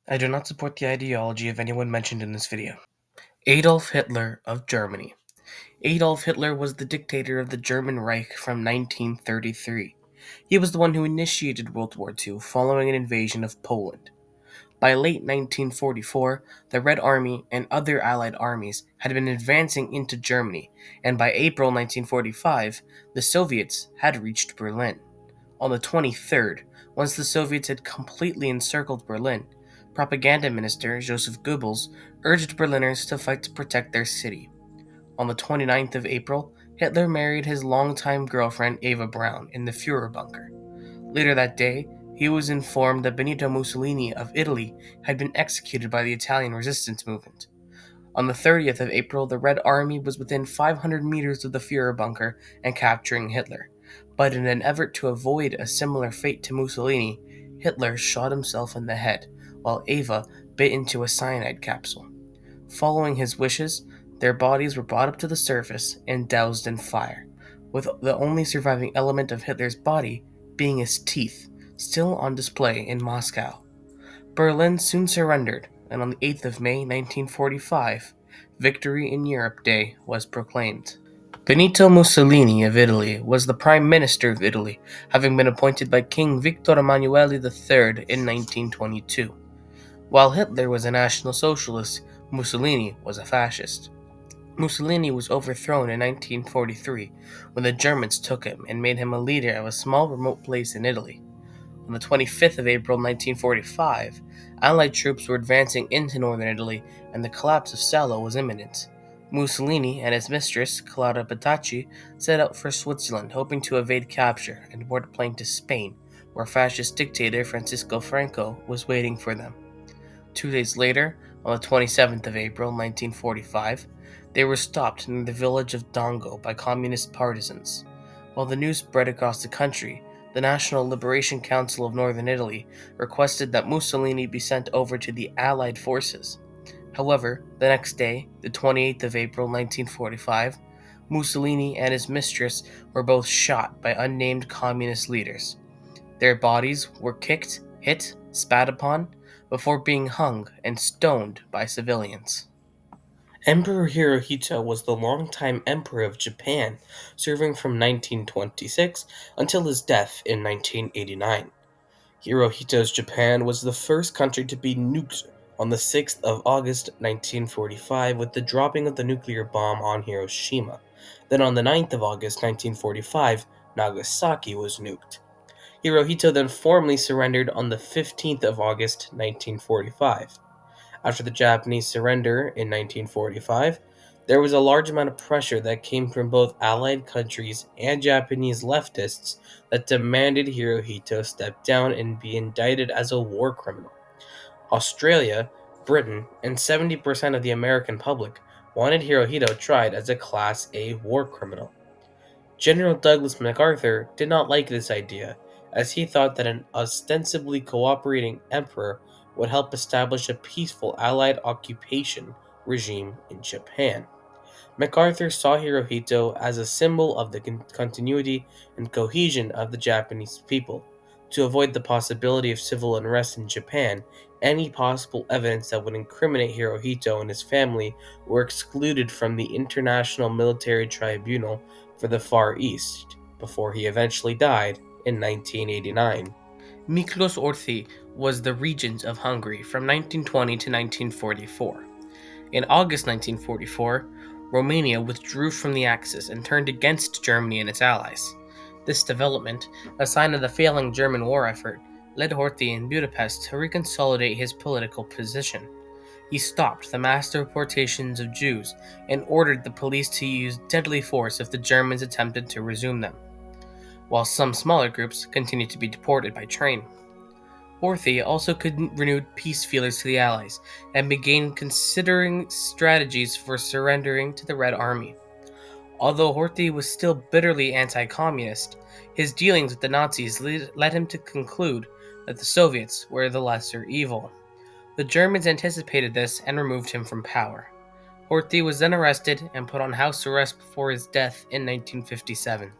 I do not support the ideology of anyone mentioned in this video. Adolf Hitler of Germany. Adolf Hitler was the dictator of the German Reich from 1933. He was the one who initiated World War II following an invasion of Poland. By late 1944, the Red Army and other Allied armies had been advancing into Germany, and by April 1945, the Soviets had reached Berlin. On the 23rd, once the Soviets had completely encircled Berlin, Propaganda Minister Joseph Goebbels urged Berliners to fight to protect their city. On the 29th of April, Hitler married his longtime girlfriend Eva Braun in the Führer bunker. Later that day, he was informed that Benito Mussolini of Italy had been executed by the Italian resistance movement. On the 30th of April, the Red Army was within 500 meters of the Führer bunker and capturing Hitler. But in an effort to avoid a similar fate to Mussolini, Hitler shot himself in the head, while Eva bit into a cyanide capsule. Following his wishes, their bodies were brought up to the surface and doused in fire, with the only surviving element of Hitler's body being his teeth, still on display in Moscow. Berlin soon surrendered, and on the 8th of May 1945, Victory in Europe Day was proclaimed. Benito Mussolini of Italy was the Prime Minister of Italy, having been appointed by King Victor Emanuele III in 1922. While Hitler was a National Socialist, Mussolini was a fascist. Mussolini was overthrown in 1943 when the Germans took him and made him a leader of a small remote place in Italy. On the 25th of April 1945, Allied troops were advancing into northern Italy and the collapse of Salo was imminent. Mussolini and his mistress, Clara Petacci, set out for Switzerland, hoping to evade capture and board a plane to Spain, where fascist dictator Francisco Franco was waiting for them. 2 days later, on the 27th of April 1945, they were stopped near the village of Dongo by communist partisans. While the news spread across the country, the National Liberation Council of Northern Italy requested that Mussolini be sent over to the Allied forces. However, the next day, the 28th of April 1945, Mussolini and his mistress were both shot by unnamed communist leaders. Their bodies were kicked, hit, spat upon, before being hung and stoned by civilians. Emperor Hirohito was the longtime emperor of Japan, serving from 1926 until his death in 1989. Hirohito's Japan was the first country to be nuked on the 6th of August 1945 with the dropping of the nuclear bomb on Hiroshima. Then on the 9th of August 1945, Nagasaki was nuked. Hirohito then formally surrendered on the 15th of August 1945. After the Japanese surrender in 1945, there was a large amount of pressure that came from both Allied countries and Japanese leftists that demanded Hirohito step down and be indicted as a war criminal. Australia, Britain, and 70% of the American public wanted Hirohito tried as a Class A war criminal. General Douglas MacArthur did not like this idea, as he thought that an ostensibly cooperating emperor would help establish a peaceful Allied occupation regime in Japan. MacArthur saw Hirohito as a symbol of the continuity and cohesion of the Japanese people. To avoid the possibility of civil unrest in Japan, any possible evidence that would incriminate Hirohito and his family were excluded from the International Military Tribunal for the Far East, before he eventually died in 1989. Miklos Horthy was the regent of Hungary from 1920 to 1944. In August 1944, Romania withdrew from the Axis and turned against Germany and its allies. This development, a sign of the failing German war effort, led Horthy in Budapest to reconsolidate his political position. He stopped the mass deportations of Jews and ordered the police to use deadly force if the Germans attempted to resume them, while some smaller groups continued to be deported by train. Horthy also renewed peace feelers to the Allies and began considering strategies for surrendering to the Red Army. Although Horthy was still bitterly anti-communist, his dealings with the Nazis led him to conclude that the Soviets were the lesser evil. The Germans anticipated this and removed him from power. Horthy was then arrested and put on house arrest before his death in 1957.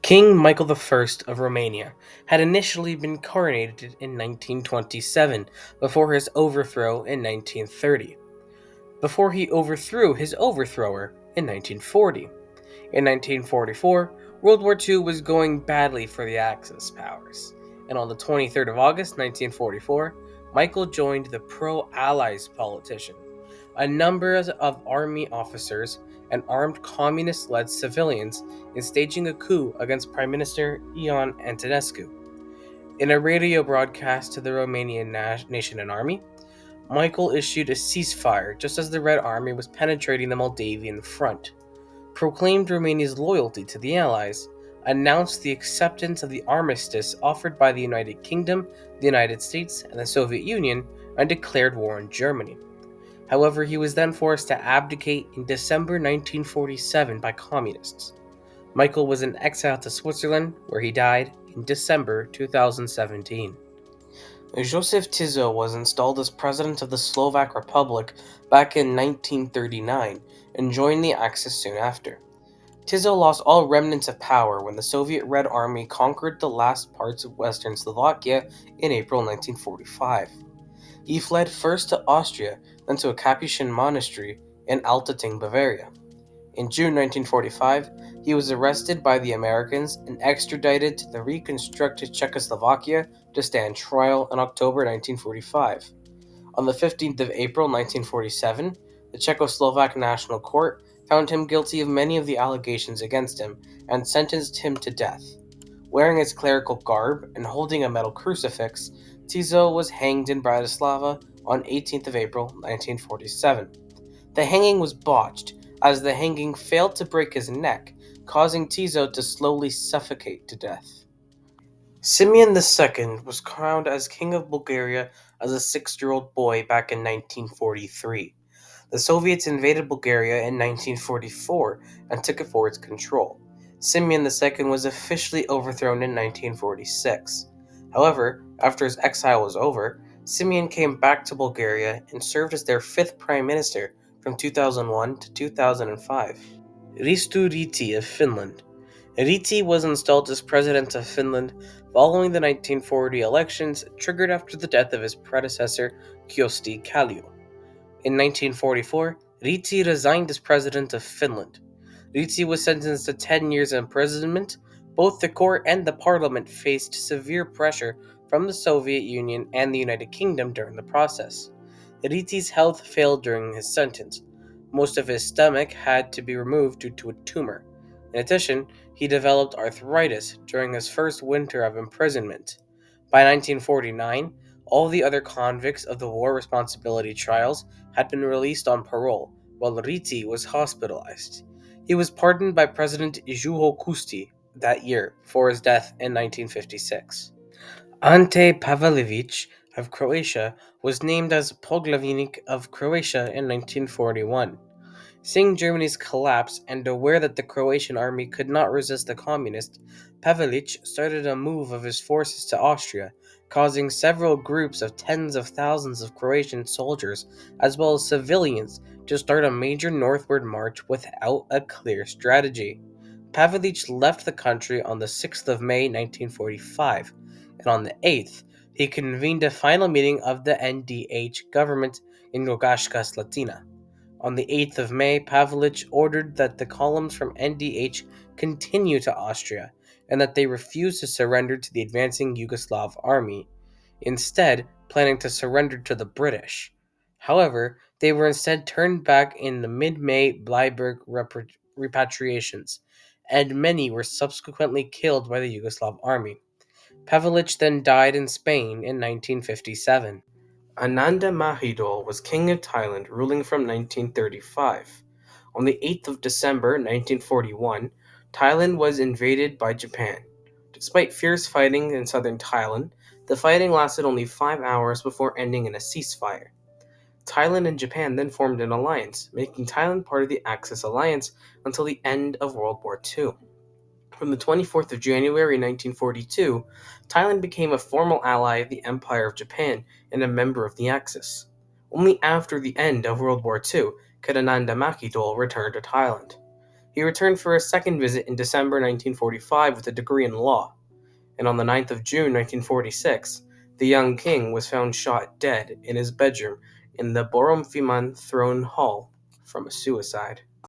King Michael I of Romania had initially been coronated in 1927 before his overthrow in 1930, before he overthrew his overthrower in 1940. In 1944, World War II was going badly for the Axis powers, and on the 23rd of August 1944, Michael joined the pro-Allies politician. A number of army officers and armed communist-led civilians in staging a coup against Prime Minister Ion Antonescu. In a radio broadcast to the Romanian nation and army, Michael issued a ceasefire just as the Red Army was penetrating the Moldavian front, proclaimed Romania's loyalty to the Allies, announced the acceptance of the armistice offered by the United Kingdom, the United States, and the Soviet Union, and declared war on Germany. However, he was then forced to abdicate in December 1947 by communists. Michael was in exile to Switzerland, where he died in December 2017. Joseph Tiso was installed as president of the Slovak Republic back in 1939 and joined the Axis soon after. Tiso lost all remnants of power when the Soviet Red Army conquered the last parts of western Slovakia in April 1945. He fled first to Austria, then to a Capuchin monastery in Altötting, Bavaria. In June 1945, he was arrested by the Americans and extradited to the reconstructed Czechoslovakia to stand trial in October 1945. On the 15th of April 1947, the Czechoslovak National Court found him guilty of many of the allegations against him and sentenced him to death. Wearing his clerical garb and holding a metal crucifix, Tiso was hanged in Bratislava on 18th of April 1947. The hanging was botched, as the hanging failed to break his neck, causing Tiso to slowly suffocate to death. Simeon II was crowned as King of Bulgaria as a 6-year-old boy back in 1943. The Soviets invaded Bulgaria in 1944 and took it for its control. Simeon II was officially overthrown in 1946. However, after his exile was over, Simeon came back to Bulgaria and served as their 5th prime minister from 2001 to 2005. Risto Ryti of Finland. Ryti was installed as president of Finland following the 1940 elections triggered after the death of his predecessor, Kyösti Kallio. In 1944, Ryti resigned as president of Finland. Ryti was sentenced to 10 years imprisonment. Both the court and the parliament faced severe pressure from the Soviet Union and the United Kingdom during the process. Ryti's health failed during his sentence. Most of his stomach had to be removed due to a tumor. In addition, he developed arthritis during his first winter of imprisonment. By 1949, all the other convicts of the war responsibility trials had been released on parole, while Ryti was hospitalized. He was pardoned by President Juho Kusti that year before his death in 1956. Ante Pavalic of Croatia was named as Poglavnik of Croatia in 1941. Seeing Germany's collapse and aware that the Croatian army could not resist the communists, Pavalic started a move of his forces to Austria, causing several groups of tens of thousands of Croatian soldiers, as well as civilians, to start a major northward march without a clear strategy. Pavalic left the country on the 6th of May 1945, and on the 8th, he convened a final meeting of the NDH government in Rogaška Slatina. On the 8th of May, Pavalic ordered that the columns from NDH continue to Austria and that they refuse to surrender to the advancing Yugoslav army, instead planning to surrender to the British. However, they were instead turned back in the mid-May Bleiburg repatriations, and many were subsequently killed by the Yugoslav army. Pavalic then died in Spain in 1957. Ananda Mahidol was king of Thailand, ruling from 1935. On the 8th of December 1941, Thailand was invaded by Japan. Despite fierce fighting in southern Thailand, the fighting lasted only 5 hours before ending in a ceasefire. Thailand and Japan then formed an alliance, making Thailand part of the Axis alliance until the end of World War II. From the 24th of January 1942, Thailand became a formal ally of the Empire of Japan and a member of the Axis. Only after the end of World War II could Ananda Mahidol return to Thailand. He returned for a second visit in December 1945 with a degree in law, and on the 9th of June 1946, the young king was found shot dead in his bedroom in the Boromfiman Throne Hall from a suicide.